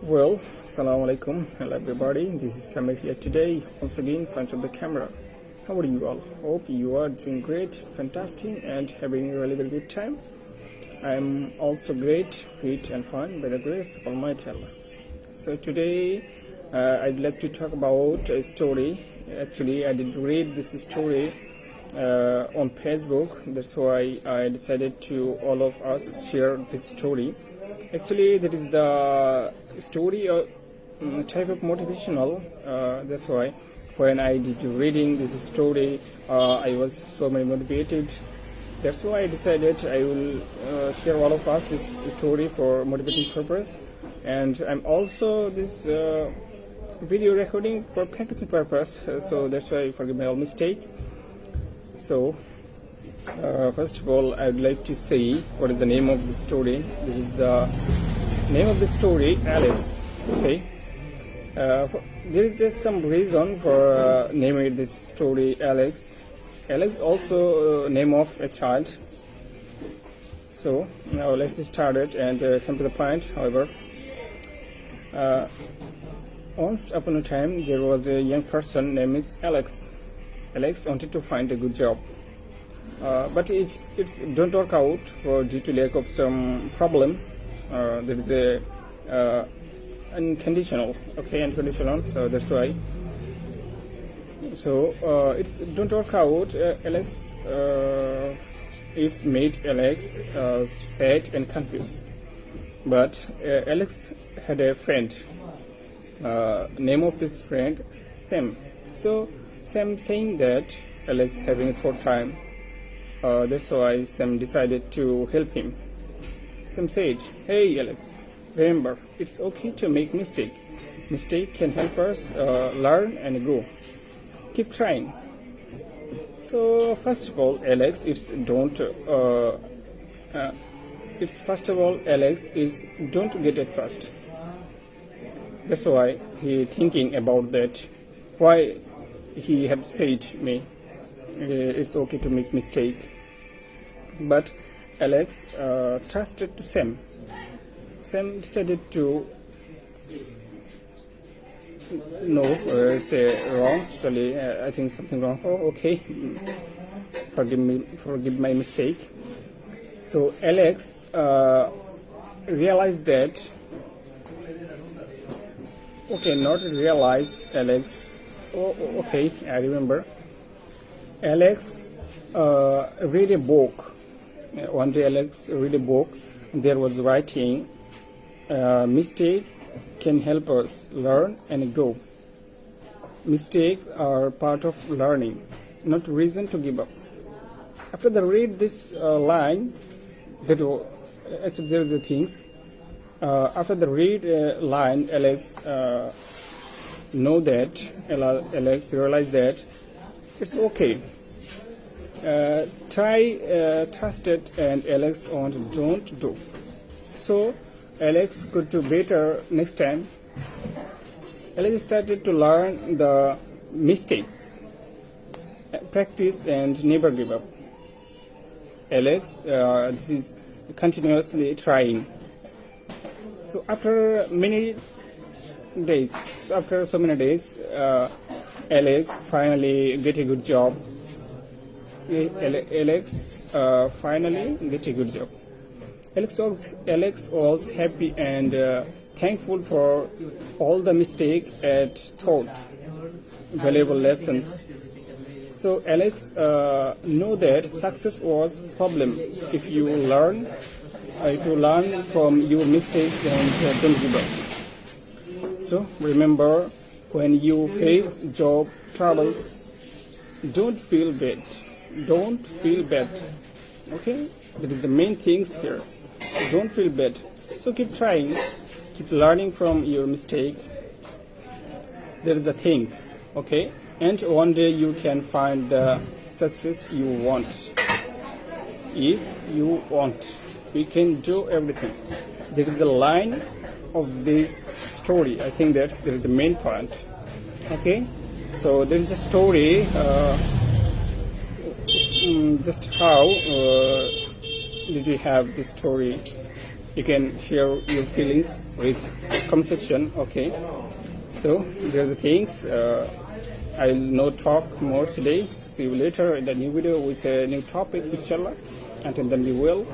Well, Assalamu alaikum. Hello everybody. This is Samir here today, once again in front of the camera. How are you all? Hope you are doing great, fantastic, and having a really very good time. I'm also great, fit, and fun by the grace of Almighty Allah. So today, I'd like to talk about a story. Actually, I did read this story on Facebook. That's why I decided to all of us share this story. Actually, that is the story of type of motivational. That's why when I did reading this story, I was so very motivated. That's why I decided I will share all of us this story for motivating purpose. And I'm also this video recording for practicing purpose. So that's why forgive my all mistake. So first of all, I would like to say what is the name of the story. This is the name of the story, Alice. Okay. There is just some reason for naming this story Alex. Alex also name of a child. So now let's just start it and come to the point. However, once upon a time there was a young person named Alex. Alex wanted to find a good job. But it don't work out due to lack of some problem. There is a unconditional, so that's why. So it's don't work out. Alex, it's made Alex sad and confused. But Alex had a friend. Name of this friend, Sam. So Sam saying that Alex having a thought time. That's why Sam decided to help him. Sam said, "Hey Alex, remember, it's okay to make mistake. Mistake can help us learn and grow. Keep trying." So first of all, Alex, don't get it first. That's why he thinking about that. Why he have said me, it's okay to make mistake. But Alex trusted to Sam. Sam decided to no, it's wrong. Actually, I think something wrong. Oh, okay. Forgive my mistake. So Alex realized that. Okay, not realize Alex. Oh, okay, I remember. Alex read a book. One day Alex read a book. There was writing, mistake can help us learn and grow. Mistakes are part of learning, not reason to give up. After the read this line, that actually there are the things. After the read line, Alex Alex realized that it's okay. Trust it, and Alex don't do. So Alex could do better next time. Alex started to learn the mistakes, practice, and never give up. Alex, this is continuously trying. So after so many days, Alex finally get a good job. Alex finally get a good job. Alex was happy and thankful for all the mistake and taught valuable lessons. So Alex know that success was problem. If you learn from your mistakes and don't give up. So remember, when you face job troubles, don't feel bad. Don't feel bad. Okay, that is the main things here. Don't feel bad. So keep trying, keep learning from your mistake. That is the thing. Okay, and one day you can find the success you want. If you want, we can do everything. There is the line of this story. I think that there is the main point. Okay, so there is a story. Just how did we have this story? you can share your feelings with comment section. Okay, so there's the things. I'll not talk more today. See you later in the new video with a new topic, inshallah. Until then, be well.